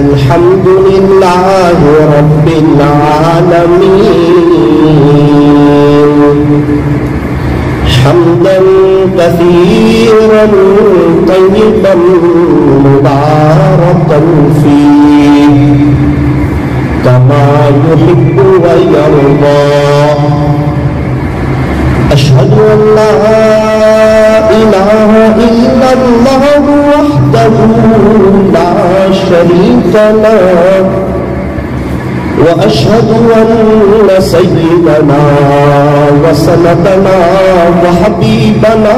الحمد لله رب العالمين حمدا كثيرا طيبا مباركا فيه كما يحب ويرضى. أشهد أن لا إله إلا الله وحده لا شريك له، وأشهد أن سيدنا وسندنا وحبيبنا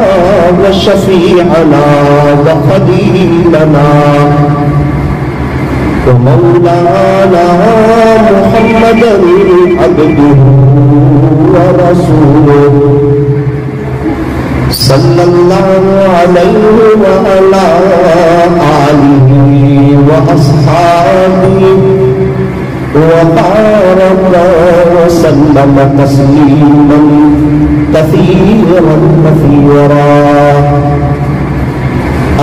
وشفيعنا وخليلنا ومولانا محمدا عبده ورسوله صلى الله عليه وعلى آله وأصحابه وبارك وسلم تسليما كثيرا كثيرا.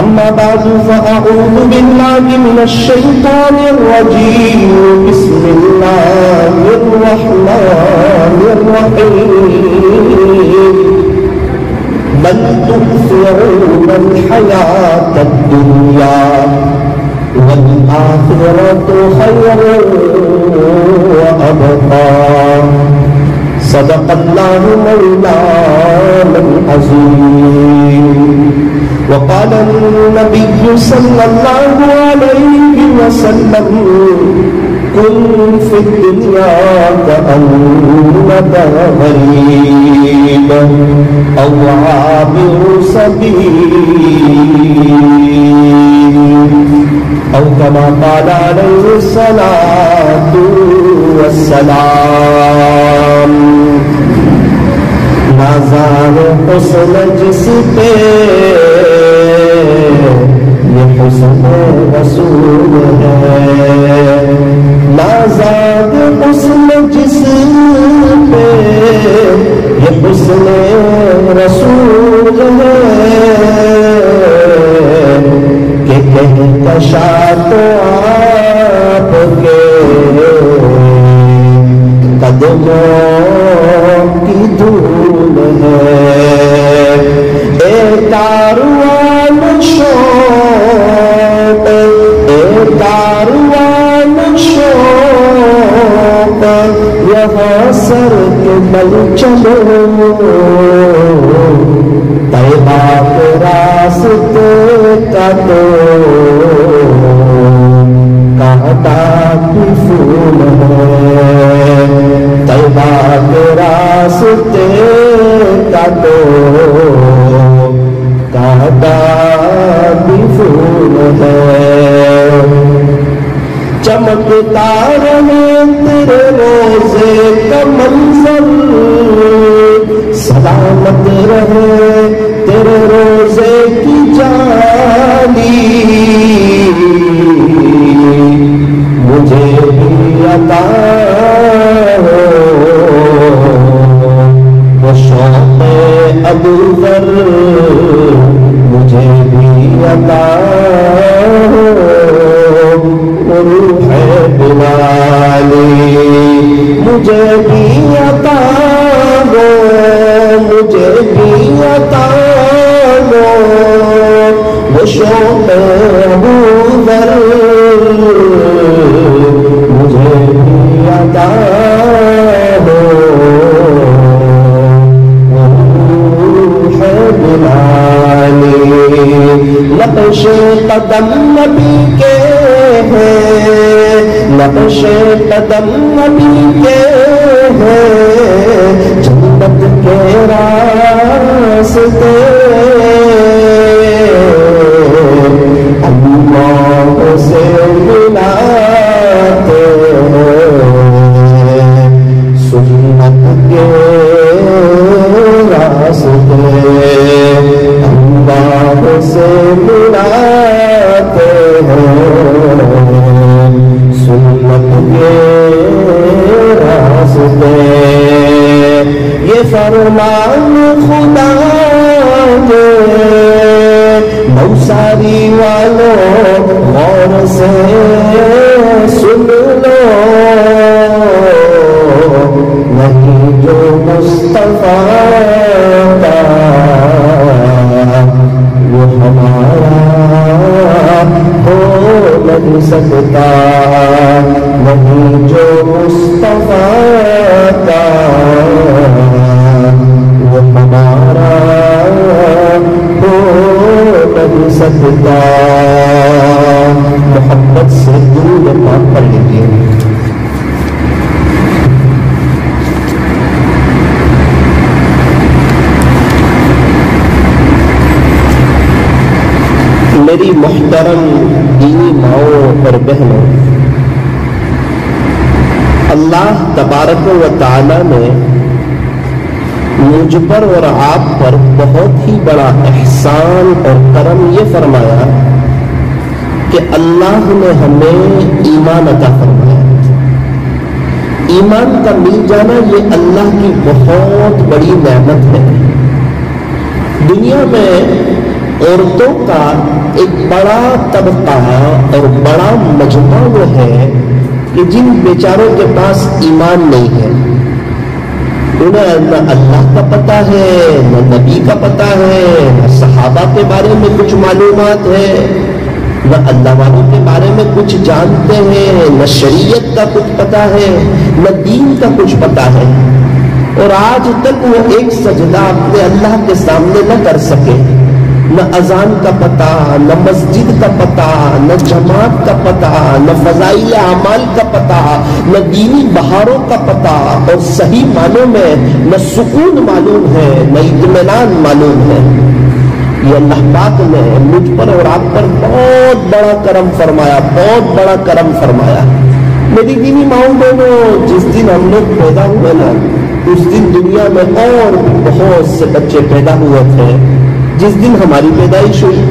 أما بعد فأعوذ بالله من الشيطان الرجيم. بسم الله الرحمن الرحيم. بل تؤثرون الحياة الدنيا والآخرة خير وأبقى. صدق الله مولانا العظيم. وقال النبي صلى الله عليه وسلم كن في الدنيا كأنك غريب أو عابر سبيل أو كما قال عليه الصلاة والسلام. نازار حسن جس پہ یہ حسن رسول ہے، نازار حسن جس پہ یہ حسن رسول ہے کہ کہکشا تو آپ کے قدموں کی دھول ہے. اے کاروان شوق، اے کاروان شوق، یہاں سر کے بل چلو، طیبہ کے راستے کا تو کانٹا کی پھول ہے، طیبہ کے راستے کا تو کانٹا کی پھول ہے. چمکتا رہے تیرے روزے کا منظر، سلامت رہے تیرے روزے کی جالی، مجھے بھی عطا ہو وہ شوق ابوذر، مجھے بھی عطا ہو وہ روح بلالی، مجھے بھی عطا ہو، مجھے بھی عطا ہو وہ شوق ابوذر، مجھے بھی عطا ہو وہ روح بلالی. نقش قدم نبی کے ہیں، نقش قدم نبی کے ہیں، جنت کے راستے اللہ سے ملاتے ہیں، سنت کے راستے اللہ سے ملاتے ہیں، سنت کے راستے. یہ فرمان خدا کے نوساری والوں غور سے سن لو، نہیں جو مصطفیٰ کا وہ ہمارا ہو نہیں سکتا، نہیں جو مصطفیٰ کا وہ ہمارا ہو نہیں سکتا۔ محبت سے درود پاک پڑھ لیجیے۔ میری محترم دینی ماؤں اور بہنوں، اللہ تبارک و تعالی نے مجھ پر اور آپ پر بہت ہی بڑا احسان اور کرم یہ فرمایا کہ اللہ نے ہمیں ایمان عطا فرمایا۔ ایمان کا مل جانا یہ اللہ کی بہت بڑی نعمت ہے۔ دنیا میں عورتوں کا ایک بڑا طبقہ اور بڑا مجموعہ وہ ہے کہ جن بیچاروں کے پاس ایمان نہیں ہے، انہیں نہ اللہ کا پتہ ہے، نہ نبی کا پتہ ہے، نہ صحابہ کے بارے میں کچھ معلومات ہے، نہ اللہ والوں کے بارے میں کچھ جانتے ہیں، نہ شریعت کا کچھ پتہ ہے، نہ دین کا کچھ پتہ ہے، اور آج تک وہ ایک سجدہ اپنے اللہ کے سامنے نہ کر سکے۔ نہ اذان کا پتہ، نہ مسجد کا پتہ، نہ جماعت کا پتہ، نہ فضائل اعمال کا پتہ، نہ دینی بہاروں کا پتہ، اور صحیح معنوں میں نہ سکون معلوم ہے، نہ اطمینان معلوم ہے۔ یہ اللہ پاک نے مجھ پر اور آپ پر بہت بڑا کرم فرمایا، بہت بڑا کرم فرمایا۔ میری دینی ماؤں بہنوں، جس دن ہم لوگ پیدا ہوئے نا، اس دن دنیا میں اور بھی بہت سے بچے پیدا ہوئے تھے جس دن ہماری پیدائش ہوئی،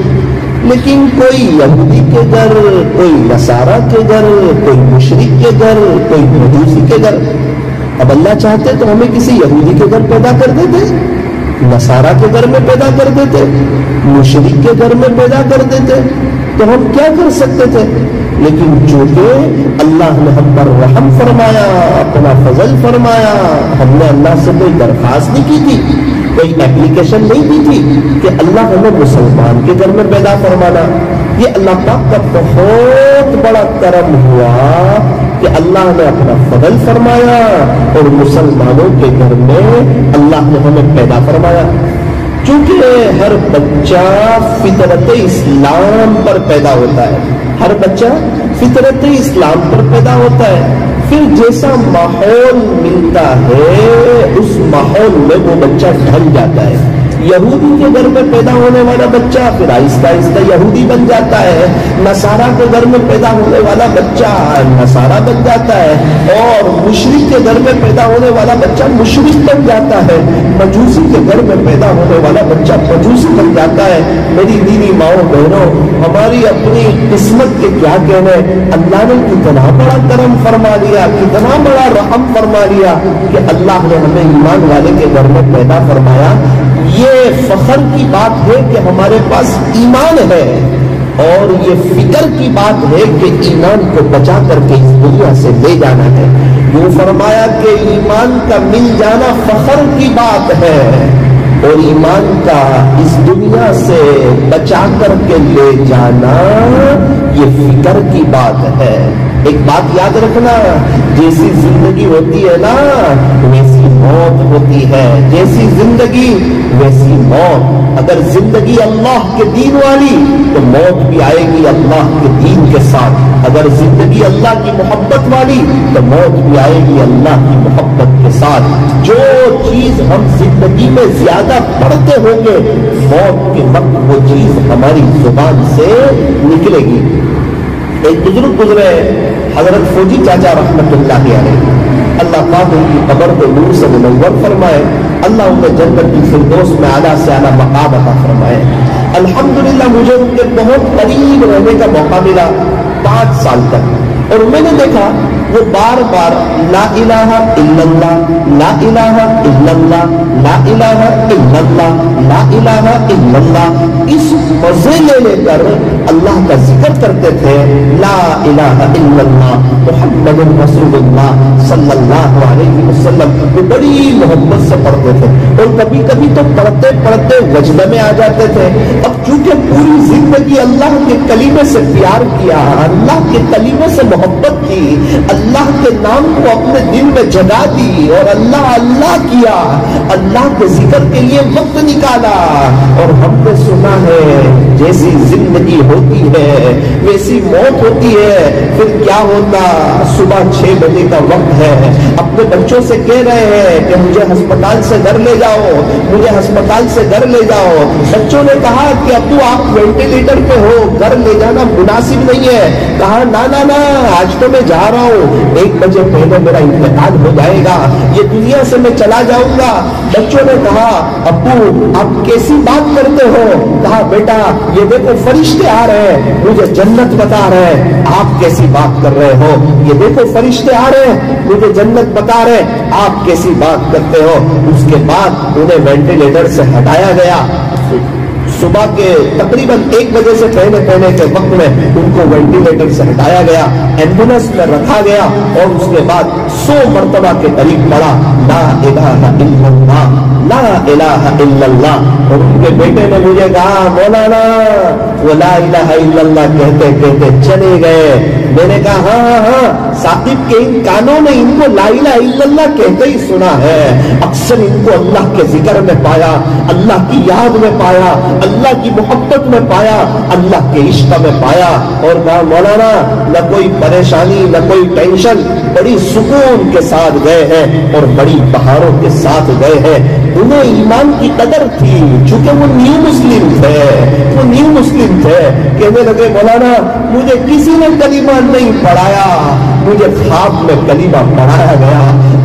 لیکن کوئی یہودی کے گھر، کوئی نصارہ کے گھر، کوئی مشرک کے گھر، کوئی مجوسی کے گھر۔ اب اللہ چاہتے تو ہمیں کسی یہودی کے گھر پیدا کر دیتے، نصارہ کے گھر میں پیدا کر دیتے، مشرک کے گھر میں پیدا کر دیتے، تو ہم کیا کر سکتے تھے؟ لیکن چونکہ اللہ نے ہم پر رحم فرمایا، اپنا فضل فرمایا، ہم نے اللہ سے کوئی درخواست نہیں کی تھی، کوئی اپلیکیشن نہیں دی تھی کہ اللہ ہمیں مسلمان کے گھر میں پیدا فرمانا۔ یہ اللہ پاک کا بہت بڑا کرم ہوا کہ اللہ نے اپنا فضل فرمایا اور مسلمانوں کے گھر میں اللہ نے ہمیں پیدا فرمایا۔ چونکہ ہر بچہ فطرت اسلام پر پیدا ہوتا ہے، ہر بچہ فطرت اسلام پر پیدا ہوتا ہے، پھر جیسا ماحول ملتا ہے اس ماحول میں وہ بچہ ڈھل جاتا ہے۔ یہودی کے گھر میں پیدا ہونے والا بچہ پھر آہستہ آہستہ یہودی بن جاتا ہے، نصارہ کے گھر میں پیدا ہونے والا بچہ نصارہ بن جاتا ہے، اور مشرک کے گھر میں پیدا ہونے والا بچہ مشرک بن جاتا ہے، مجوسی کے گھر میں پیدا ہونے والا بچہ مجوسی بن جاتا ہے۔ میری دینی ماؤں بہنوں، ہماری اپنی قسمت کے کیا کہنے، اللہ نے کتنا بڑا کرم فرما لیا، کتنا بڑا رحم فرما لیا کہ اللہ نے ہمیں ایمان والے کے گھر میں پیدا فرمایا۔ یہ فخر کی بات ہے کہ ہمارے پاس ایمان ہے، اور یہ فکر کی بات ہے کہ ایمان کو بچا کر کے اس دنیا سے لے جانا ہے۔ یوں فرمایا کہ ایمان کا مل جانا فخر کی بات ہے، اور ایمان کا اس دنیا سے بچا کر کے لے جانا یہ فکر کی بات ہے۔ ایک بات یاد رکھنا، جیسی زندگی ہوتی ہے نا ویسی موت ہوتی ہے، جیسی زندگی ویسی موت۔ اگر زندگی اللہ کے دین والی تو موت بھی آئے گی اللہ کے دین کے ساتھ، اگر زندگی اللہ کی محبت والی تو موت بھی آئے گی اللہ کی محبت کے ساتھ۔ جو چیز ہم زندگی میں زیادہ پڑھتے ہوں گے موت کے وقت وہ چیز ہماری زبان سے نکلے گی۔ ایک بزرگ گزرے حضرت فوجی چاچا رحمت اللہ علیہ، اللہ پاک ان کی قبر کو نور سے منور فرمائے، اللہ انہیں جنت الفردوس میں اعلیٰ سے اعلیٰ مقام عطا فرمائے۔ الحمدللہ مجھے ان کے بہت قریب رہنے کا موقع ملا 5 سال تک۔ اور میں نے دیکھا وہ بار بار لا الہ الا اللہ، لا الہ الا اللہ، لا الہ الا اللہ، لا الہ الا اللہ، اس مزے لے کر اللہ کا ذکر کرتے تھے۔ لا الہ الا اللہ محمد رسول اللہ صلی اللہ علیہ وسلم، وہ بڑی محبت سے پڑھتے تھے، اور کبھی کبھی تو پڑھتے پڑھتے وجدہ میں آ جاتے تھے۔ اب چونکہ پوری زندگی اللہ کے کلمے سے پیار کیا، اللہ کے کلمے سے محبت کی، اللہ کے نام کو اپنے دل میں جگا دی اور اللہ اللہ کیا، اللہ کے ذکر کے لیے وقت نکالا، اور ہم نے سنا ہے جیسی زندگی ہوتی ہے ویسی موت ہوتی ہے۔ پھر کیا ہوتا؟ صبح 6 بجے کا وقت ہے، اپنے بچوں سے کہہ رہے ہیں کہ مجھے ہسپتال سے گھر لے جاؤ، مجھے ہسپتال سے گھر لے جاؤ۔ بچوں نے کہا کہ ابو آپ وینٹیلیٹر پہ ہو، گھر لے جانا مناسب نہیں ہے۔ کہا نا نا نا، آج تو میں جا رہا ہوں، 1 بجے پہلے میرا انتقال ہو جائے گا، یہ دنیا سے میں چلا جاؤں گا۔ بچوں نے کہا ابو آپ کیسی بات کرتے ہو؟ کہا بیٹا یہ دیکھو فرشتے آ رہے ہیں، مجھے جنت بتا رہے ہیں، آپ کیسی بات کر رہے ہو؟ یہ دیکھو فرشتے آ رہے ہیں، مجھے جنت بتا رہے ہیں، آپ کیسی بات کرتے ہو؟ اس کے بعد انہیں وینٹیلیٹر سے ہٹایا گیا۔ صبح کے تقریباً 1 بجے سے پہلے کے وقت میں ان کو وینٹیلیٹر سے ہٹایا گیا، ایمبولینس میں رکھا گیا، اور اس کے بعد 100 مرتبہ کے قریب پڑا لا الہ الا اللہ، لا الہ الا اللہ۔ اور ان کے بیٹے نے مجھے کہا مولانا وہ لا الہ الا اللہ کہتے کہتے چلے گئے۔ میں نے کہا ہاں ہاں ثاقب کے ان کانوں نے ان کو لا الہ الا اللہ کہتے ہی سنا ہے، اکثر ان کو اللہ کے ذکر میں پایا، اللہ کی یاد میں پایا، اللہ کی محبت میں پایا، اللہ کے عشق میں پایا۔ اور کہا مولانا نہ کوئی پریشانی نہ کوئی ٹینشن، بڑی سکون کے ساتھ گئے ہیں اور بڑی بہاروں کے ساتھ گئے ہیں۔ انہیں ایمان کی قدر تھی، چونکہ وہ نیو مسلم تھے، کہنے لگے مولانا مجھے کسی نے کلمہ نہیں پڑھایا، مجھے خواب میں کلمہ پڑھایا گیا،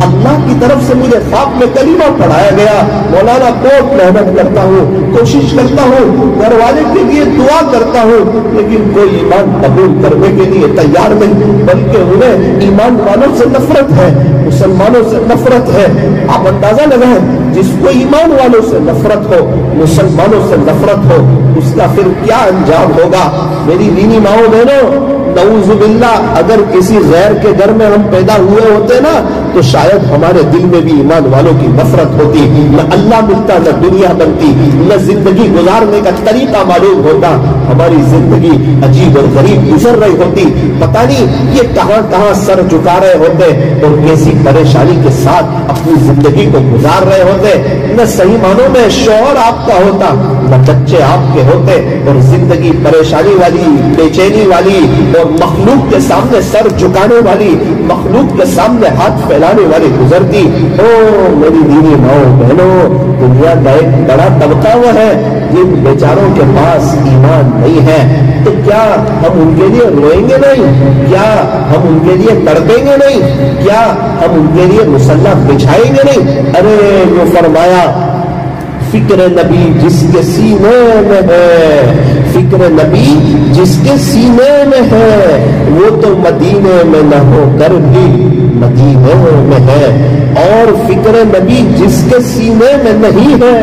اللہ کی طرف سے مجھے خواب میں کلمہ پڑھایا گیا۔ مولانا بہت محنت کرتا ہوں، کوشش کرتا ہوں، گھر والے کے لیے دعا کرتا ہوں، لیکن کوئی ایمان قبول کرنے کے لیے تیار نہیں، بلکہ انہیں ایمان والوں سے نفرت ہے، مسلمانوں سے نفرت ہے۔ آپ اندازہ لگائیں جس کو ایمان والوں سے نفرت ہو، مسلمانوں سے نفرت ہو، اس کا پھر کیا انجام ہوگا؟ میری دینی ماؤں بہنوں، نعوذ باللہ اگر کسی غیر کے گھر میں ہم پیدا ہوئے ہوتے نا تو شاید ہمارے دل میں بھی ایمان والوں کی نفرت ہوتی، نہ اللہ ملتا نہ دنیا بنتی، نہ زندگی گزارنے کا طریقہ معلوم ہوتا، ہماری زندگی عجیب اور غریب گزر رہی ہوتی، پتہ نہیں یہ کہاں کہاں سر جھکا رہے ہوتے اور کیسی پریشانی کے ساتھ اپنی زندگی کو گزار رہے ہوتے۔ نہ صحیح معنوں میں شوہر آپ کا ہوتا، نہ بچے آپ کے ہوتے، اور زندگی پریشانی والی، بے چینی والی، اور مخلوق کے سامنے سر جھکانے والی، مخلوق کے سامنے ہاتھ پھیلانے والی گزرتی۔ او میری دینی ماؤں بہنوں، دنیا کا ایک بڑا طبقہ وہ ہے جن بیچاروں کے پاس ایمان نہیں ہے، تو کیا ہم ان کے لیے روئیں گے نہیں؟ کیا ہم ان کے لیے تڑپیں گے نہیں؟ کیا ہم ان کے لیے مصلح بچھائیں گے نہیں؟ ارے وہ فرمایا فکر نبی جس کے سینے میں ہے، فکر نبی جس کے سینے میں ہے، وہ تو مدینے میں نہ ہو کر بھی مدینے میں ہے، اور فکر نبی جس کے سینے میں نہیں ہے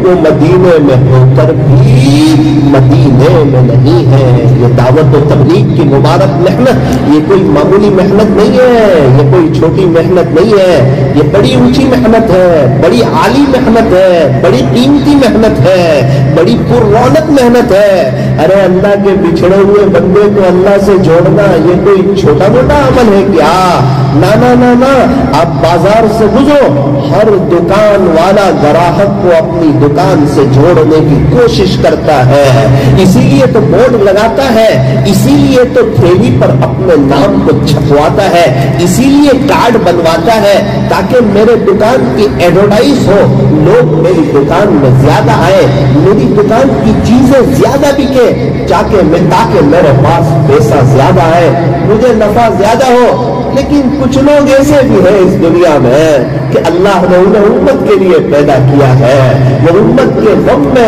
وہ مدینے میں ہو کر بھی مدینے میں نہیں ہے۔ یہ دعوت و تبلیغ کی مبارک محنت یہ کوئی معمولی محنت نہیں ہے، یہ کوئی چھوٹی محنت نہیں ہے، یہ بڑی اونچی محنت ہے، بڑی عالی محنت ہے، بڑی قیمتی محنت ہے، بڑی پر رونق محنت ہے۔ ارے اللہ کے بچھڑے ہوئے بندے کو اللہ سے جوڑنا یہ کوئی چھوٹا موٹا عمل ہے کیا؟ نا نا نا نا، آپ بازار سے گزرو، ہر دکان والا گراہک کو اپنی دکان سے جوڑنے کی کوشش کرتا ہے، اسی لیے تو بورڈ لگاتا ہے، اسی لیے تو تھیلی پر اپنے نام کو چھپواتا ہے، اسی لیے کارڈ بنواتا ہے تاکہ میرے دکان کی ایڈورٹائز ہو، لوگ میری دکان میں زیادہ آئے، میری دکان کی چیزیں زیادہ بکے، تاکہ میرے پاس پیسہ زیادہ آئے، مجھے نفع زیادہ ہو۔ لیکن کچھ لوگ ایسے بھی ہیں اس دنیا میں کہ اللہ نے انہیں امت کے لیے پیدا کیا ہے، وہ امت کے غم میں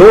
2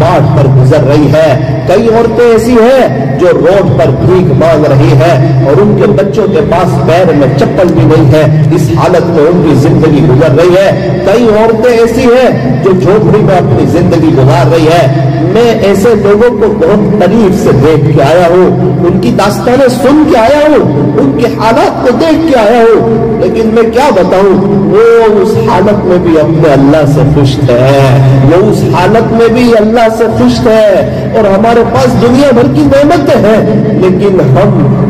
پاتھ پر گزر رہی ہے، کئی عورتیں ایسی ہیں جو روڈ پر بھیک مانگ رہی ہے اور ان کے بچوں کے پاس پیر میں چپل بھی نہیں ہے، اس حالت میں ان کی زندگی گزر رہی ہے۔ کئی عورتیں ایسی ہیں جو جھوپڑی میں اپنی زندگی گزار رہی ہے۔ میں ایسے لوگوں کو بہت قریب سے دیکھ کے آیا ہوں، ان کی داستانیں سن کے آیا ہوں، ان کے حالات کو دیکھ کے آیا ہوں، لیکن میں کیا بتاؤں، وہ اس حالت میں بھی اپنے اللہ سے خوش ہے، وہ اس حالت میں بھی اللہ سے خوش ہے۔ اور ہمارے پاس دنیا بھر کی نعمتیں ہیں، لیکن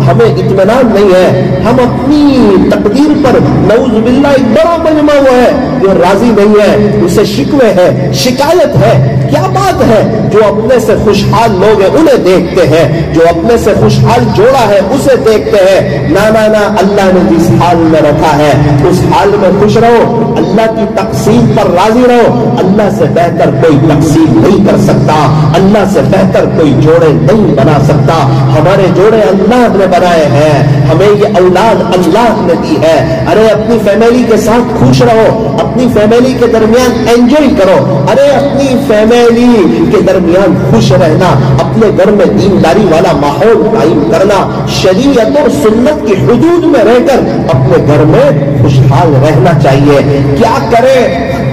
ہمیں اطمینان نہیں ہے، ہم اپنی تقدیر پر نعوذ باللہ ایک بڑا مجمع ہوا ہے جو راضی نہیں ہے، اسے شکوے ہے، شکایت ہے۔ کیا بات ہے، جو اپنے سے خوشحال لوگ ہیں انہیں دیکھتے ہیں، جو اپنے سے خوشحال جوڑا ہے اسے دیکھتے ہیں۔ نا نا نا، اللہ نے جس حال میں رکھا ہے اس حال میں خوش رہو، اللہ کی تقسیم پر راضی رہو۔ اللہ سے بہتر کوئی تقسیم نہیں کر سکتا، اللہ سے بہتر کوئی جوڑے نہیں بنا سکتا۔ ہمارے جوڑے اللہ نے بنائے ہیں، ہمیں یہ اولاد اللہ نے دی ہے۔ ارے اپنی فیملی کے ساتھ خوش رہو، اپنی فیملی کے درمیان انجوائے کرو، ارے اپنی فیملی کے درمیان خوش رہنا، اپنے گھر میں دینداری والا ماحول قائم کرنا، شریعت اور سنت کی حدود میں رہ کر اپنے گھر میں خوشحال رہنا چاہیے۔ کیا کرے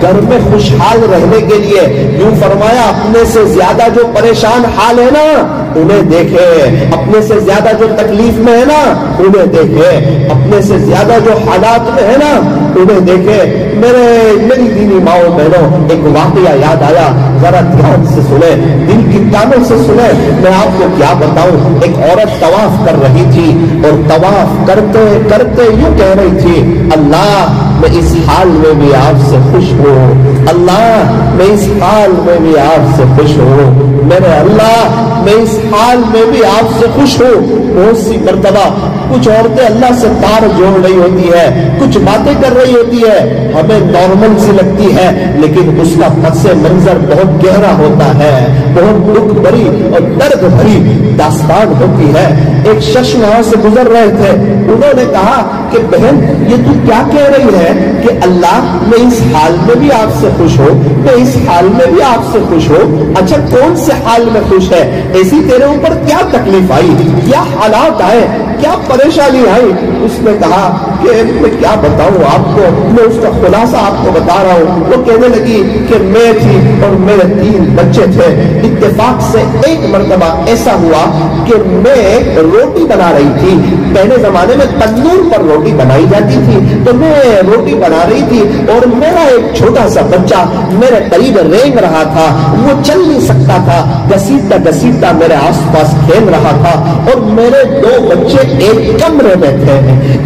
گھر میں خوشحال رہنے کے لیے؟ یوں فرمایا، اپنے سے زیادہ جو پریشان حال ہے نا انہیں دیکھے، اپنے سے زیادہ جو تکلیف میں ہے نا انہیں دیکھے، اپنے سے زیادہ جو حالات میں ہے نا انہیں دیکھے۔ میری دینی ماؤں بہنوں، ایک واقعہ یاد آیا، ذرا دھیان سے سنیں، دل کی کانوں سے سنیں۔ میں آپ کو کیا بتاؤں، ایک عورت طواف کر رہی تھی اور طواف کرتے کرتے یوں کہہ رہی تھی، اللہ میں اس حال میں بھی آپ سے خوش ہوں، اللہ میں اس حال میں بھی آپ سے خوش ہوں، میرے اللہ میں اس حال میں بھی آپ سے خوش ہوں۔ بہت سی مرتبہ کچھ عورتیں اللہ سے تار جوڑ رہی ہوتی ہے، کچھ باتیں کر رہی ہوتی ہے، ہمیں نارمل سی لگتی ہے، لیکن اس کا پس منظر بہت گہرا ہوتا ہے، بہت دکھ بھری اور درد بھری داستان ہوتی ہے۔ ایک شخص وہاں سے گزر رہے تھے، انہوں نے کہا کہ بہن یہ تو کیا کہہ رہی ہے کہ اللہ میں اس حال میں بھی آپ سے خوش ہوں، میں اس حال میں بھی آپ سے خوش ہوں؟ اچھا کون سے حال میں خوش ہے؟ ایسی تیرے اوپر کیا تکلیف آئی، کیا حالات آئے، کیا پریشانی آئی؟ اس نے کہا کہ میں کیا بتاؤں آپ کو، میں اس کا خلاصہ آپ کو بتا رہا ہوں۔ وہ کہنے لگی کہ میں تھی اور میرے 3 بچے تھے، اتفاق سے ایک مرتبہ ایسا ہوا کہ میں روٹی بنا رہی تھی، پہلے زمانے میں تندور پر روٹی بنائی جاتی تھی، تو میں روٹی بنا رہی تھی اور میرا ایک چھوٹا سا بچہ میرے قریب رینگ رہا تھا، وہ چل نہیں سکتا تھا، گھسیٹتا گھسیٹتا میرے آس پاس کھیل رہا تھا اور میرے 2 بچے ایک کمرے میں تھے۔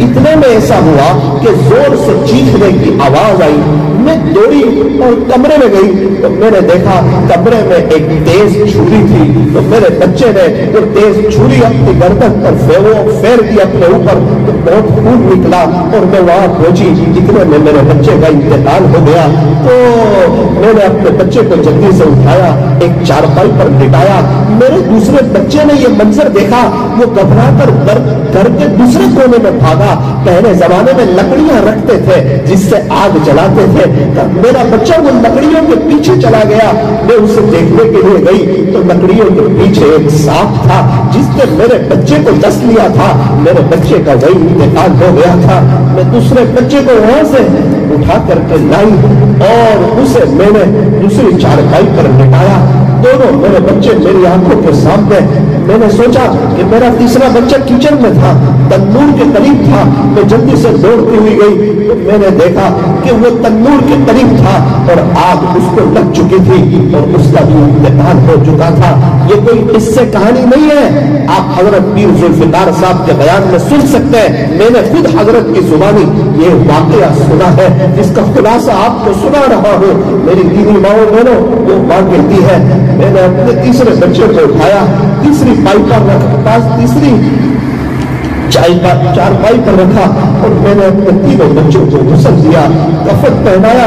اتنے میں ایسا ہوا کہ زور سے چیخنے کی آواز آئی، میں دوڑی اور کمرے میں گئی تو میں نے دیکھا کمرے میں ایک تیز چھری تھی، تو میرے بچے نے وہ تیز چھری اپنی گردن پر پھیر دی اپنے اوپر، تو بہت خون نکلا اور میں وہاں پہنچی۔ اتنے میں میرے بچے کا انتقال ہو گیا، تو میں نے اپنے بچے کو جلدی سے اٹھایا، ایک چارپائی پر لٹایا۔ میرے دوسرے بچے نے یہ منظر دیکھا، وہ گھبرا کر گھر کے دوسرے کونے میں بھاگا۔ پہلے زمانے میں لکڑیاں رکھتے تھے جس سے آگ جلاتے تھے، میرا بچہ وہ لکڑیوں کے پیچھے چلا گیا۔ میں اسے دیکھنے کے لیے گئی تو لکڑیوں کے پیچھے ایک سانپ تھا جس نے میرے بچے کو ڈس لیا تھا، میرے بچے کا وہی انتقال ہو گیا تھا۔ میں دوسرے بچے کو وہاں سے اٹھا کر کے لائی اور اسے میں نے دوسری چارپائی پر لٹایا۔ دونوں میرے بچے میری آنکھوں کے سامنے۔ میں نے سوچا کہ میرا تیسرا بچہ کچن میں تھا، تندور کے قریب تھا۔ میں جلدی سے دوڑتی ہوئی گئی تو میں نے دیکھا کہ وہ تندور کے قریب تھا اور آگ اس کو لگ چکی تھی اور اس کا بھی انتقال ہو چکا تھا۔ یہ کوئی اس سے کہانی نہیں ہے، آپ حضرت پیر ذوالفقار صاحب کے بیان میں سن سکتے ہیں۔ میں نے خود حضرت کی زبانی یہ واقعہ سنا ہے، جس کا خلاصہ آپ کو سنا رہا ہوں۔ میری دینی ماؤں بہنوں، وہ ماں کہتی ہے میں نے اپنے تیسرے بچے کو اٹھایا، تیسری پائی پر رکھا، تیسری چارپائی پر رکھا اور میں نے اپنے 3 بچوں کو غسل دیا، کفن پہنایا،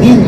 3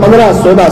15, 16,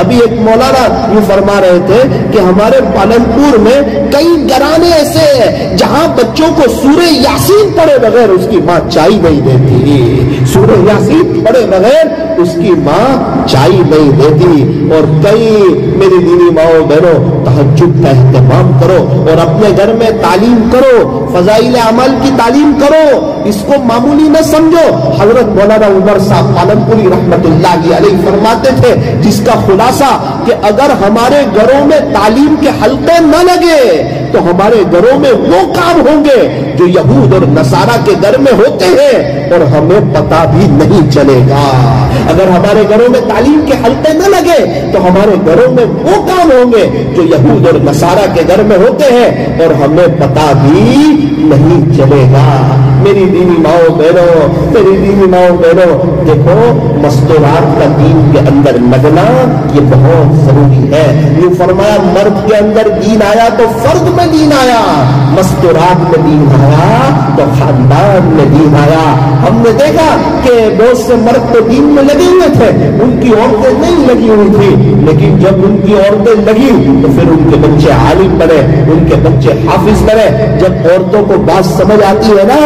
ابھی ایک مولانا یہ فرما رہے تھے کہ ہمارے پالنپور میں کئی گھرانے ایسے ہیں جہاں بچوں کو سورہ یاسین پڑھے بغیر اس کی ماں چائے نہیں دیتی، سورہ یاسین پڑھے بغیر اس کی ماں چائے نہیں دیتی۔ اور کئی میری دینی ماؤں بہنوں تہجد کا اہتمام کرو اور اپنے گھر میں تعلیم کرو، فضائل اعمال کی تعلیم کرو، اس کو معمولی نہ سمجھو۔ حضرت مولانا عمر صاحب پالنپوری رحمت اللہ علیہ فرماتے تھے جس کا خلاصہ کہ اگر ہمارے گھروں میں تعلیم کے حلقے نہ لگے تو ہمارے گھروں میں وہ کام ہوں گے جو یہود اور نصارہ کے گھر میں ہوتے ہیں اور ہمیں پتہ بھی نہیں چلے گا۔ اگر ہمارے گھروں میں تعلیم کے حلقے نہ لگے تو ہمارے گھروں میں وہ کام ہوں گے جو یہود اور نصارہ کے گھر میں ہوتے ہیں اور ہمیں پتہ بھی نہیں چلے گا۔ میری دینی ماؤں بہنوں، میری دینی ماؤں بہنوں، دیکھو مستورات کا دین کے اندر لگنا یہ بہت ضروری ہے۔ یہ فرمایا مرد کے اندر دین آیا تو فرد میں دین آیا، مستورات میں دین آیا تو خاندان میں دین آیا۔ ہم نے دیکھا کہ بہت سے مرد تو دین میں لگے ہوئے تھے، ان کی عورتیں نہیں لگی ہوئی تھی، لیکن جب ان کی عورتیں لگی تو پھر ان کے بچے عالم بنے، ان کے بچے حافظ بنے۔ جب عورتوں کو بات سمجھ آتی ہے نا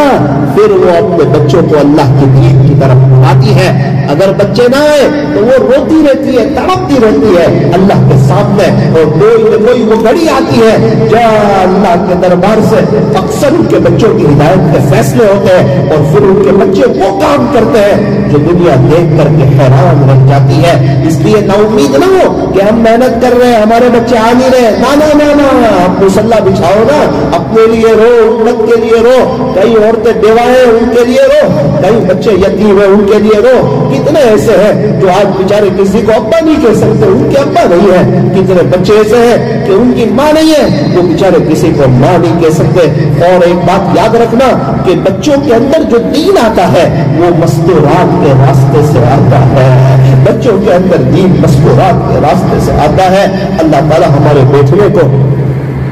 پھر وہ اپنے بچوں کو اللہ کے دین کی طرف بلاتی ہے۔ اگر بچے نہ آئے تو وہ روتی رہتی ہے، تڑپتی رہتی ہے اللہ کے سامنے، اور کوئی نہ کوئی وہ گھڑی آتی ہے جہاں اللہ کے دربار سے اکثر ان کے بچوں کی ہدایت کے فیصلے ہوتے ہیں اور پھر ان کے بچے وہ کام کرتے ہیں جو دنیا دیکھ کر کے حیران رہ جاتی ہے۔ اس لیے نا امید نہ ہو کہ ہم محنت کر رہے ہیں ہمارے بچے آ نہیں رہے، نہ آپ مصلی بچھاؤ نا، اپنے لیے رو، امت کے لیے رو، کئی عورتیں بیوہ ہیں ان کے لیے رو، کئی بچے یتیم ہیں ان کے لیے رو۔ کتنے ایسے ہیں جو آج بیچارے کسی کو ابا نہیں کہہ سکتے، ان کے ابا نہیں ہے، کتنے بچے ایسے ہیں کہ ان کی ماں نہیں ہے، وہ بیچارے کسی کو ماں نہیں کہہ سکتے۔ اور ایک بات یاد رکھنا کہ بچوں کے اندر جو دین آتا ہے وہ مستورات کے راستے سے آتا ہے، بچوں کے اندر دین مستورات کے راستے سے آتا ہے۔ اللہ تعالیٰ ہمارے بیٹھنے کو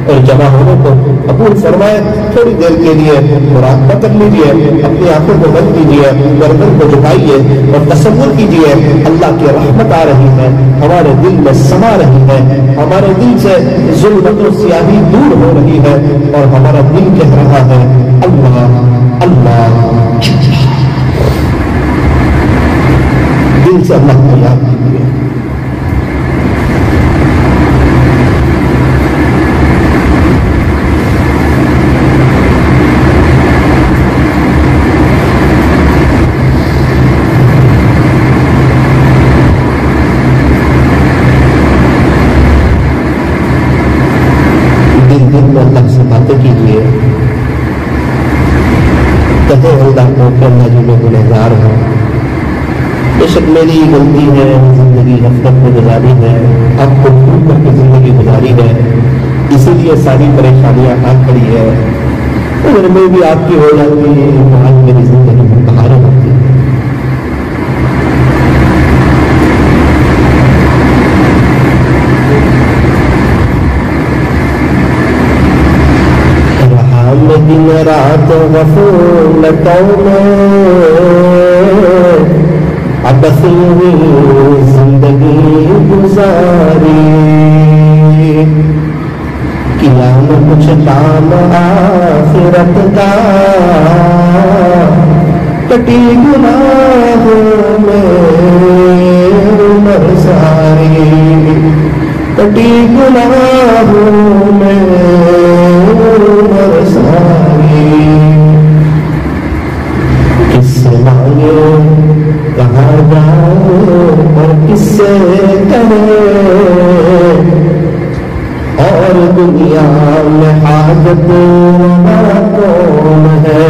اور جمع ہونے کو قبول فرمائے۔ تھوڑی دیر کے لیے مراقبہ کر لیجیے، اپنی آنکھوں کو بند کیجیے، گردن کو جھکائیے اور تصور کیجیے اللہ کی رحمت آ رہی ہے، ہمارے دل میں سما رہی ہے، ہمارے دل سے ظلمت و سیاہی دور ہو رہی ہے اور ہمارا دل کہہ رہا ہے اللہ اللہ۔ دل سے اللہ کو یاد کیجیے۔ اللہ سے باتیں کیجیے، کہتے اللہ کو کہ اللہ جی میں گنہگار ہوں، بے شک میری غلطی ہے، زندگی غفلت میں گزاری ہے، آپ کو بھول کر کے زندگی گزاری ہے، اسی لیے ساری پریشانیاں آ کھڑی ہے۔ اگر میں بھی آپ کی ہو جاتی تو آج میری زندگی میں بہاریں ہوتی۔ دن رات غفلتوں میں عبثی زندگی گزاری، کیا نہ کچھ کام آخرت کا، کٹی گناہوں میں عمر ساری، کٹی گناہوں میں عمر ساری، کس سے مانگے کہاں جائے اور کس سے کرے، اور دنیا میں حاجت روا کون ہے۔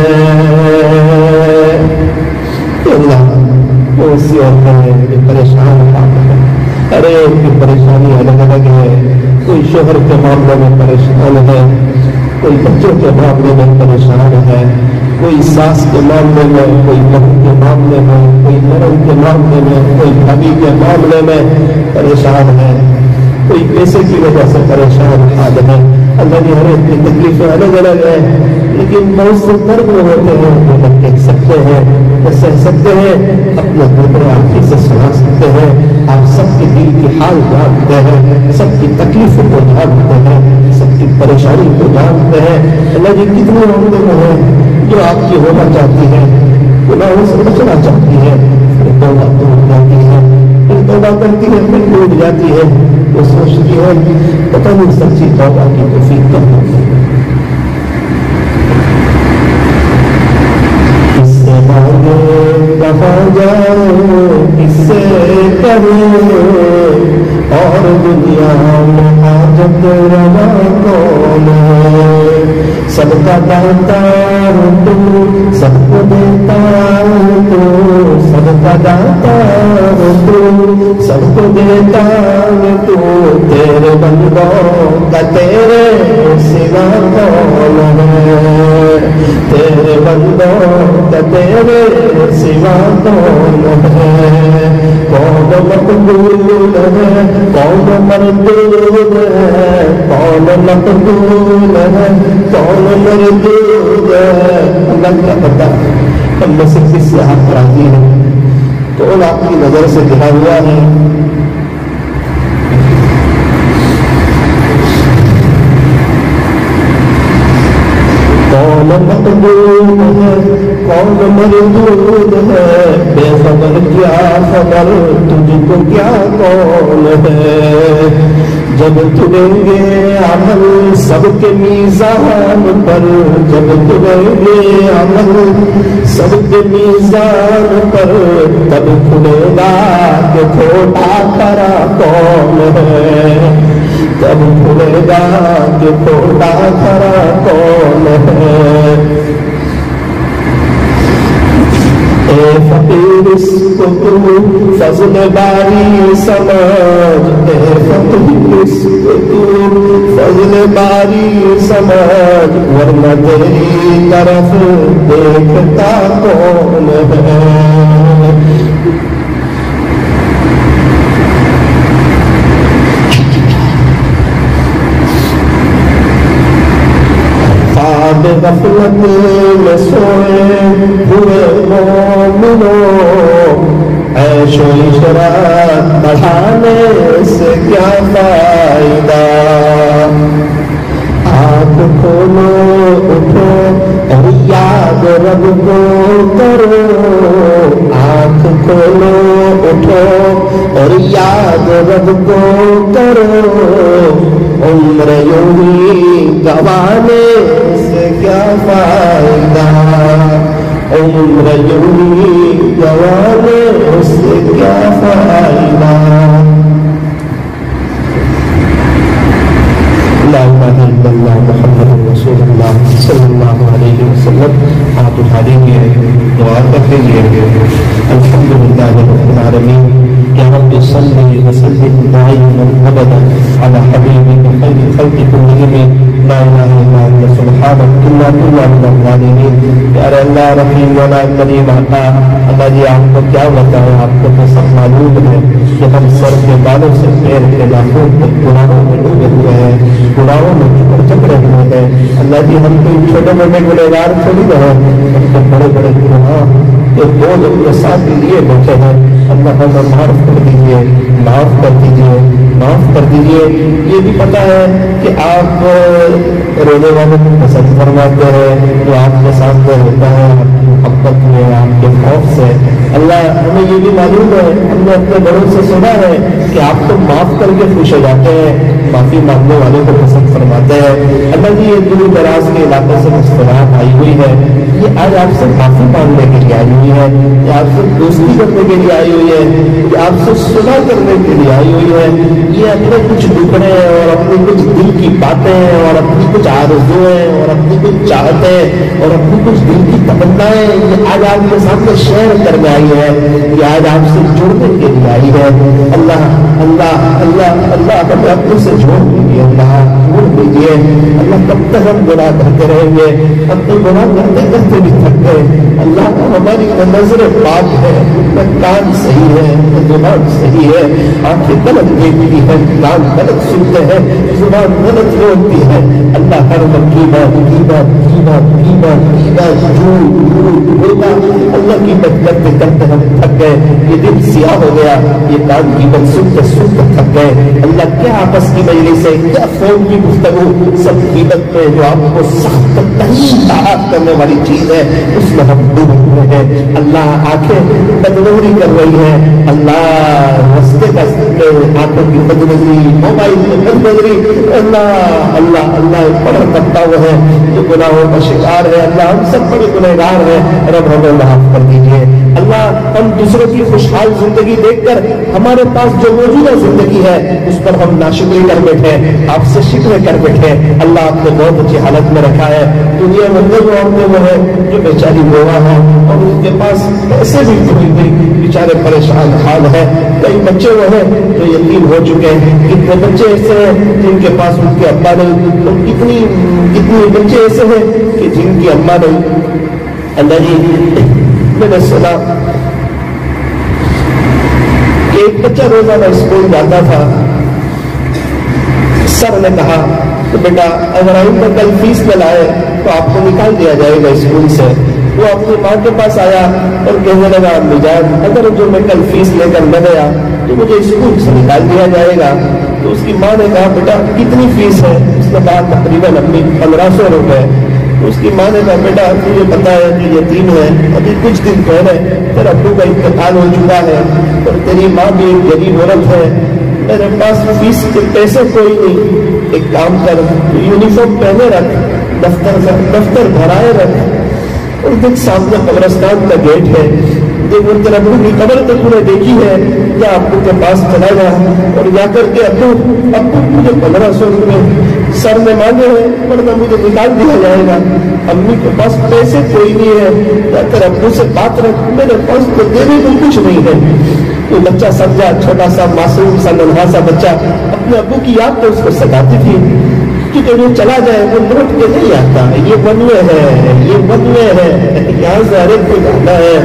اللہ اسی اور پریشان ہے، ارے ان کی پریشانی الگ الگ ہے، کوئی شوہر کے معاملے میں پریشان ہے، کوئی بچوں کے معاملے میں پریشان ہے، کوئی ساس کے معاملے میں، کوئی بہو کے معاملے میں، کوئی نرم کے معاملے میں، کوئی بھابھی کے معاملے میں پریشان ہے، کوئی پیسے کی وجہ سے پریشان ہے۔ اللہ کی ہر ایک کی تکلیفیں الگ الگ ہیں، لیکن بہت سے درد ہوتے ہیں جو ہم کہہ سکتے ہیں، سہ سکتے ہیں، اپنے دل آنکھیں سے سنا سکتے ہیں۔ آپ سب کے دل کی حال جانتے ہیں، سب کی تکلیفوں کو جانتے ہیں، سب کی پریشانی کو جانتے ہیں۔ اللہ جی کتنے عورتیں ہیں جو آپ کی ہونا چاہتی ہیں، گناہوں سے بچنا چاہتی ہے، پھر توبہ ٹوٹ جاتی ہے، پھر توبہ کرتی ہے، پھر ٹوٹ جاتی ہے۔ وہ سوچتی ہے پتہ نہیں سچی توبہ کی توفیق کب ہوگی۔ اس سے مانگے کہاں جائے، اس سے کرے اور دنیا میں حاجت روا کون ہے؟ سب کا داتا تو سب کو دیتا تو، سب کا داتا تو سب کو دیتا تو، تیرے بندوں کا تیرے سوا کون ہے؟ تیرے بندوں کا تیرے سوا کون ہے؟ کون مقبول ہے، کون مردود ہے، کون مقبول ہے، کون مردود ہے؟ اللہ کیا پتا ہم میں سے کس سے آپ راضی ہیں؟ کون آپ کی نظر سے گرا ہوا ہے؟ کون مقبول ہے، کون مردود ہے؟ بے خبر کیا خبر تجھ کو کیا کون ہے؟ جب تلیں گے عمل سب کے میزان پر، جب تلیں گے عمل سب کے میزان پر، تب کھلے گا کہ کھوٹا کرا کون ہے، تب کھلے گا کہ کھوٹا کرا کون ہے۔ اے فقیر اس کو تو فضل باری سمجھ، اے فقیر اس کو تو فضل باری سمجھ، ورنہ تیری طرف دیکھتا کون ہے؟ خواب غفلت میں سوئے ہوئے مومنوں، عیش و عشرت بڑھانے سے کیا فائدہ؟ آنکھ کھولو اٹھو اور یاد رب کو کرو، آنکھ کھولو اٹھو اور یاد رب کو کرو، عمر یوں ہی گوانے سے کیا فائدہ؟ عمر یوں ہی گوانے سے کیا فائدہ؟ لا الہ الا اللہ محمد رسول اللہ صلی اللہ علیہ وسلم۔ آپ اٹھائیں گے، دعا کر لیجیے۔ الحمدللہ رب العالمین، یا رب صلی وسلم دائما ابدا على حبیبک خیر الخلق کلہم، لا الہ الا انت سبحانک انا کنا من الظالمین۔ پیارے اللہ رحیم والا کریم آقا، اللہ جی آپ کو کیا بتائیں، آپ کو تو سب معلوم ہے کہ ہم سر کے بالوں سے پیر کے ناخن تک گناہوں میں ڈوبے ہوئے ہیں، گناہوں میں چکر رہے ہیں۔ اللہ جی ہم کوئی چھوٹے موٹے گنہگار تھوڑی نہ ہیں، ہم تو بڑے بڑے گناہ ایک بوجھ اپنے ساتھ لیے بیٹھے ہیں۔ اللہ ہمیں معاف کر دیجیے، معاف کر دیجیے، معاف کر دیجیے۔ یہ بھی پتہ ہے کہ آپ رونے والوں کو پسند فرماتے ہیں، جو آپ کے ساتھ ہوتا ہے آپ کی محبت میں، آپ کے خوف سے۔ اللہ ہمیں یہ بھی معلوم ہے، ہم نے اپنے بڑوں سے سنا ہے کہ آپ تو معاف کر کے خوش ہو جاتے ہیں، معافی مانگنے والوں کو پسند فرماتے ہیں۔ اللہ جی یہ دور دراز کے علاقے سے مسکراہٹ آئی ہوئی ہے، یہ آج آپ سے معافی مانگنے کے لیے آئی ہوئی ہے، یہ آپ سے دوستی کرنے کے لیے آئی ہوئی ہے، یہ آپ سے صلح کرنے کے لیے آئی ہوئی ہے۔ یہ اپنے کچھ ٹکڑے اور اپنی کچھ دل کی باتیں اور اپنی کچھ آرزویں اور اپنی کچھ چاہتیں اور اپنی کچھ دل کی تمنائیں یہ آج آپ کے سامنے شیئر کرنے آئی ہے، یہ آج آپ سے جڑنے کے لیے آئی ہے۔ اللہ اللہ اللہ اللہ ہمیں اپنے سے جوڑ دیجیے، اللہ ڈھونڈ دیجیے۔ اللہ کب تک ہم گناہ کرتے رہیں گے؟ ہم تو گناہ کرتے کرتے بھی تھک گئے۔ اللہ ہماری نظر پاک ہے، کان صحیح ہے، زبان صحیح ہے، آنکھیں غلط دیکھتی ہے، کان غلط سنتے ہیں، زبان غلط بولتی ہے۔ اللہ ہر وقت کی بات اللہ کی بات کرتے کرتے ہم تھک گئے، یہ دل سیاہ ہو گیا، یہ کان کی بات سنتے سنتے تھک گئے۔ اللہ کیا آپس کی مجلس ہے، کیا فون کی گفتگو، سب غیبت میں جو آپ کو سخت ترین تعاق کرنے والی چیز ہے اس میں ہم ڈوبے ہوئے ہیں۔ اللہ آنکھیں بدنظری کر رہی ہیں، اللہ رستے کا آنکھوں کی بدنظری، موبائل کی بدنظری، اللہ اللہ اللہ بڑا کرتا ہوا ہے جو گناہوں کا شکار ہے۔ اللہ ہم سب بڑے گنہگار ہیں، رب ہمیں معاف کر دیجیے۔ اللہ ہم دوسروں کی خوشحال زندگی دیکھ کر ہمارے پاس جو موجودہ زندگی ہے اس پر ہم ناشکری کر بیٹھے، آپ سے شکوے کر بیٹھے۔ اللہ آپ نے بہت اچھی حالت میں رکھا ہے۔ دنیا میں وہ عورتیں وہ ہے جو بیچاری بیوہ ہے اور ان کے پاس پیسے بھی بیچارے پریشان حال ہے۔ کئی بچے وہ ہیں جو یتیم ہو چکے ہیں، کتنے بچے ایسے ہیں جن کے پاس ان کے ابا نہیں، کتنی بچے ایسے ہیں کہ جن کی اما نہیں۔ اللہ جی میں نے سنا کہ ایک بچہ روزانہ اسکول جاتا تھا، سر نے کہا کہ بیٹا اگر آئندہ کل فیس نہ لائے تو آپ کو نکال دیا جائے گا اسکول سے۔ وہ اپنی ماں کے پاس آیا اور کہنے لگا امی جان اگر جو میں کل فیس لے کر نہ گیا تو مجھے اسکول سے نکال دیا جائے گا۔ تو اس کی ماں نے کہا بیٹا کتنی فیس ہے؟ اس نے کہا تقریباً اپنی 1500 روپے۔ اس کی ماں نے کہا بیٹا تجھے پتا ہے کہ یتیم ہے، ابھی کچھ دن پہلے تیرے ابو کا انتقال ہو چکا ہے اور تیری ماں بھی ایک غریب عورت ہے، میرے پاس فیس کے پیسے کوئی نہیں، ایک کام کر یونیفارم پہنے رکھ، دفتر بھرائے رکھ، اور دیکھ سامنے قبرستان کا گیٹ ہے، دیکھ ان تیرے ابو کی قبر تو تو نے دیکھی ہے، یا ابو کے پاس چلا جا اور جا کر کے ابو مجھے 1500 روپئے سر نے مانگے ہیں ورنہ مجھے نکال دیا جائے گا، امی کے پاس پیسے کوئی نہیں ہے، یا تیرے ابو سے بات رکھ، میرے پاس تو دینے کو کچھ نہیں ہے۔ تو بچہ سمجھا، چھوٹا سا معصوم سا ننھا سا بچہ اپنے ابو کی یاد تو اس کو ستاتی تھی کہ وہ چلا جائے وہ لوٹ کے نہیں آتا، یہ ون وے ہے، یہ ون وے ہے، یہاں سے ہر ایک کو جانا ہے۔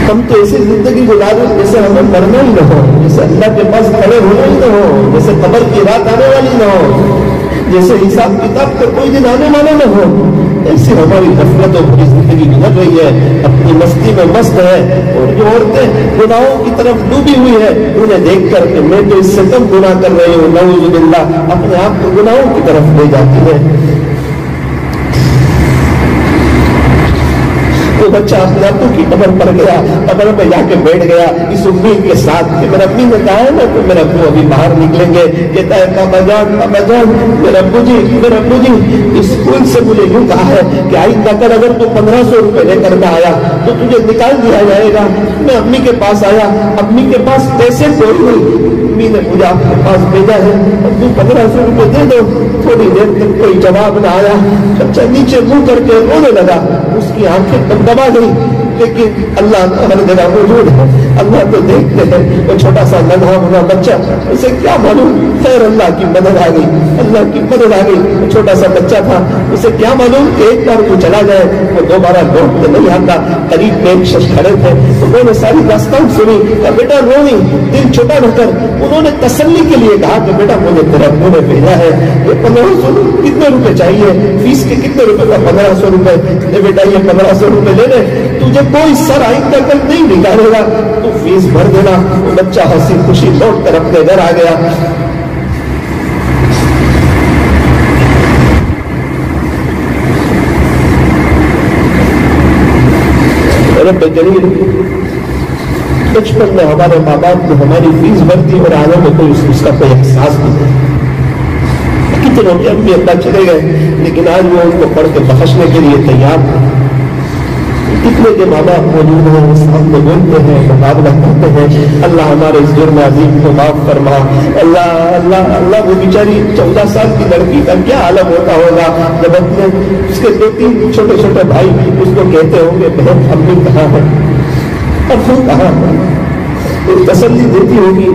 ہم تو ایسی زندگی گزارے جیسے ہمیں مرنا ہی نہ ہو، جیسے اللہ کے پاس کھڑے ہونا ہی نہ ہو، جیسے قبر کی رات آنے والی نہ ہو، جیسے حساب کتاب کا کوئی دن آنے والا نہ ہو۔ ایسی ہماری غفلتوں کی زندگی گزر رہی ہے، اپنی مستی میں مست ہے، اور جو عورتیں گناہوں کی طرف ڈوبی ہوئی ہے انہیں دیکھ کر کہ میں تو اس سے کم گناہ کر رہی ہوں، نعوذ باللہ، اپنے آپ کو گناہوں کی طرف لے جاتی ہے۔ وہ بچہ اپنے ابو کی قبر پر گیا، قبر پہ جا کے بیٹھ گیا اس امید کے ساتھ کہ میرے امی نے کہا ہے نا کہ میرے ابو ابھی باہر نکلیں گے، کہتا ہے پاپا جان میرے ابو جی اسکول سے مجھے یوں کہا ہے کہ آئندہ کر اگر تو 1500 روپے لے کر میں آیا تو تجھے نکال دیا جائے گا۔ میں امی کے پاس آیا، امی کے پاس پیسے کوئی نہیں، امی نے مجھے آپ کے پاس بھیجا ہے، ابو 1500 روپے دے دو۔ تھوڑی دیر تک کوئی جواب نہ آیا، بچہ نیچے منہ کر کے رونے لگا، اس کی آنکھیں دبا گئی، لیکن اللہ ہر جگہ موجود ہے، اللہ تو دیکھتے ہیں۔ وہ چھوٹا سا ننھا بنا بچہ، اسے کیا معلوم، خیر اللہ کی مدد آ گئی، اللہ کی مدد آ گئی۔ وہ چھوٹا سا بچہ تھا، اسے کیا معلوم کہ ایک بار وہ چلا جائے وہ دوبارہ لوٹ کے نہیں آتا۔ قریب میں ایک شخص کھڑے تھے، انہوں نے ساری داستان سنی، کہا بیٹا رو نہیں، دل چھوٹا نہ کر۔ انہوں نے تسلی کے لیے کہا کہ بیٹا مجھے تیرے ابو نے بھیجا ہے، یہ 1500 کتنے روپے چاہیے، فیس کے کتنے روپے کا؟ 1500 روپے۔ بیٹا یہ 1500 روپے لے لے، تجھے کوئی سر آئندہ کل نہیں نکالے گا، تو فیس بھر دینا۔ وہ بچہ ہنسی خوشی لوٹ کر اپنے گھر آ گیا۔ رب جلیل بچپن میں ہمارے ماں باپ نے ہماری فیس بھر دی اور آنے میں کوئی اس کا کوئی احساس نہیں ہے۔ کتنے بھی امی ابا چلے گئے لیکن آج وہ ان کو پڑھ کے بخشنے کے لیے تیار ہیں۔ کتنے کے ماں باپ موجود ہیں، سامنے بولتے ہیں، مقابلہ کرتے ہیں، اللہ ہمارے اس جرم عظیم کو معاف فرما۔ اللہ اللہ اللہ وہ بیچاری 14 سال کی لڑکی کا کیا عالم ہوتا ہوگا جب اپنے اس کے 2-3 چھوٹے چھوٹے بھائی اس کو کہتے ہوں گے بہن امی کہاں ہے، ابو کہاں ہے، تسلی دیتی ہوگی۔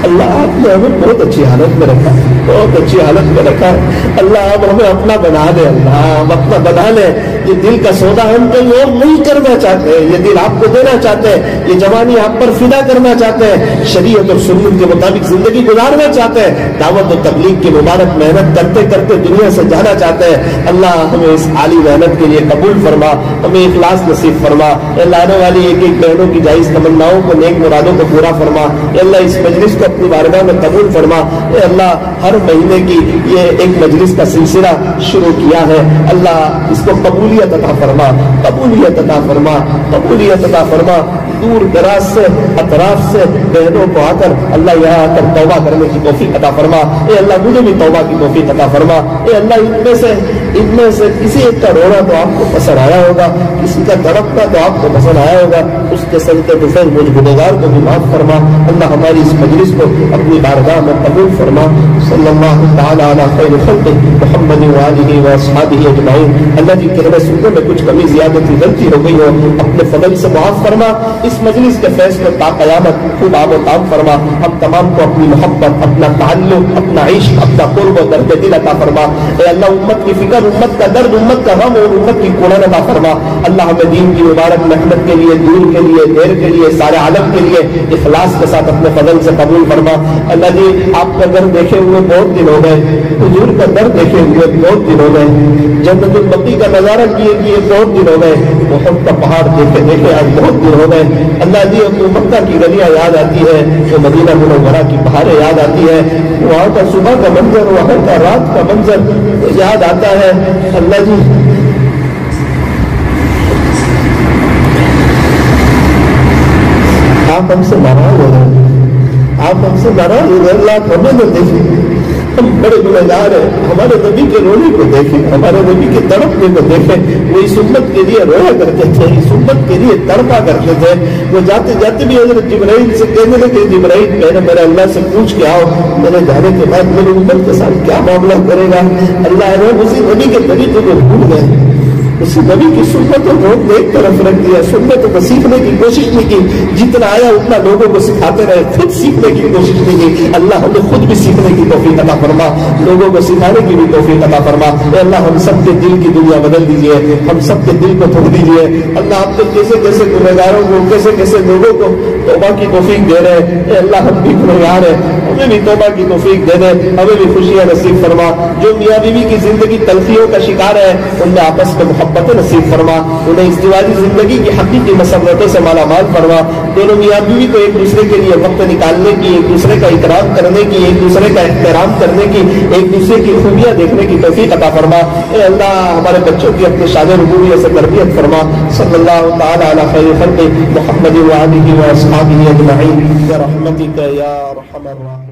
اللہ آپ نے ہمیں بہت اچھی حالت میں رکھا، بہت اچھی حالت میں رکھا ہے۔ اللہ آپ ہمیں اپنا بنا دے، اللہ ہم اپنا بنا لے۔ یہ دل کا سودا ہم کہیں اور نہیں کرنا چاہتے، یہ دل آپ کو دینا چاہتے ہیں، یہ جوانی آپ پر فدا کرنا چاہتے ہیں، شریعت اور سنت کے مطابق زندگی گزارنا چاہتے ہیں، دعوت و تبلیغ کی مبارک محنت کرتے کرتے دنیا سے جانا چاہتے ہیں۔ اللہ ہمیں اس عالی محنت کے لیے قبول فرما، ہمیں اخلاص نصیب فرما۔ اے اللہ آنے والی ایک ایک بہنوں کی جائز تمناؤں کو، نیک مرادوں کو پورا فرما۔ اے اللہ اس مجلس کو اپنی بارگاہ میں قبول فرما۔ اے اللہ ہر مہینے کی یہ ایک مجلس کا سلسلہ شروع کیا ہے، اللہ اس کو قبولیت عطا فرما، قبولیت عطا فرما، قبولیت عطا فرما۔ دور دراز سے، اطراف سے بہنوں کو آ کر اللہ یہاں آ کر توبہ کرنے کی توفیق عطا فرما۔ اے اللہ مجھے بھی توبہ کی توفیق عطا فرما۔ اے اللہ ان میں سے کسی ایک کا رونا تو آپ کو پسند آیا ہوگا، کسی کا تڑپنا تو آپ کو پسند آیا ہوگا، اس کے صدقے بفیض مجھ گنہگار کو بھی معاف فرما۔ اللہ ہماری اس مجلس کو اپنی بارگاہ میں قبول فرما۔ صلی اللہ تعالی علی خیر خلقہ محمد وآلہ واصحابہ اجمعین۔ اللہ جی کہنے سننے میں کچھ کمی زیادتی غلطی ہو گئی ہو اپنے فضل سے معاف فرما۔ اس مجلس کے فیصلے تا قیامت خوب آب و تاب فرما۔ ہم تمام کو اپنی محبت، اپنا تعلق، اپنا عشق، اپنا قرب و درد دل عطا فرما۔ اے اللہ امت کی فکر، امت کا درد، امت کا غم اور امت کی کوڑن عطا فرما۔ اللہ ہمیں دین کی مبارک محنت کے لیے، دور کے لیے، دیر کے لیے، سارے عالم کے لیے اخلاص کے ساتھ اپنے فضل سے قبول فرما۔ اللہ جی آپ کا در دیکھے ہوئے بہت دن ہو گئے، حضور کا در دیکھے ہوئے بہت دن ہو گئے، جنت البقیع کا نظارہ کیے بہت دن ہو گئے، احد کا پہاڑ دیکھے دیکھے آج بہت دن ہو گئے۔ اللہ جی اب مکہ کی گلیاں یاد آتی ہے، وہ مدینہ منورہ کی پہاڑیں یاد آتی ہے، وہاں کا صبح کا منظر، وہاں کا رات کا منظر یاد آتا ہے۔ اللہ جی آپ ہم سے ناراض ہو گئے، آپ ہم سے ناراض ہو گئے، اللہ ہمیں نہ دیکھیں، ہم بڑے گنہگار ہیں، ہمارے نبی کے رونے کو دیکھیں، ہمارے نبی کے تڑپنے کو دیکھیں۔ وہ اس امت کے لیے رویا کرتے تھے، اس امت کے لیے تڑپا کرتے تھے۔ وہ جاتے جاتے بھی حضرت جبرائیل سے کہنے لگے، جبرائیل میرے اللہ سے پوچھ کے آؤ، میرے جانے کے بعد میرے امت کے ساتھ کیا معاملہ کرے گا۔ اللہ نے اسی نبی کے طریقے کو بھول گئے، اسی نبی کی سنتوں کو ایک طرف رکھ دیا، سنتوں کو سیکھنے کی کوشش نہیں کی، جتنا آیا اتنا لوگوں کو سکھاتے رہے، خود سیکھنے کی کوشش نہیں کی۔ اللہ ہمیں خود بھی سیکھنے کی توفیق عطا فرما، لوگوں کو سکھانے کی بھی توفیق عطا فرما۔ اے اللہ ہم سب کے دل کی دنیا بدل دیجیے، ہم سب کے دل کو تھوڑ دیجیے۔ اللہ آپ تو کیسے کیسے گنہگاروں کو، کیسے کیسے لوگوں کو توبہ کی توفیق دے رہے ہیں۔ اے اللہ ہم بھی گنہگار ہیں، ہمیں بھی توبہ کی توفیق دے دے، ہمیں بھی خوشیاں نصیب فرما۔ جو میاں بیوی کی زندگی تلخیوں کا شکار ہے ان میں آپس میں محبت نصیب فرما، انہیں ازدواجی زندگی کی حقیقی مسرتوں سے مالا مال فرما۔ دونوں میاں بیوی کو ایک دوسرے کے لیے وقت نکالنے کی، ایک دوسرے کا اکرام کرنے کی، ایک دوسرے کا احترام کرنے کی، ایک دوسرے کی خوبیاں دیکھنے کی توفیق عطا فرما۔ اے اللہ ہمارے بچوں کی اپنے شان ربوبیت سے تربیت فرما۔ صلی اللہ تعالی علی خیر خلق محمد وآلہ واصحابہ اجمعین برحمتک یا ارحم الراحمین۔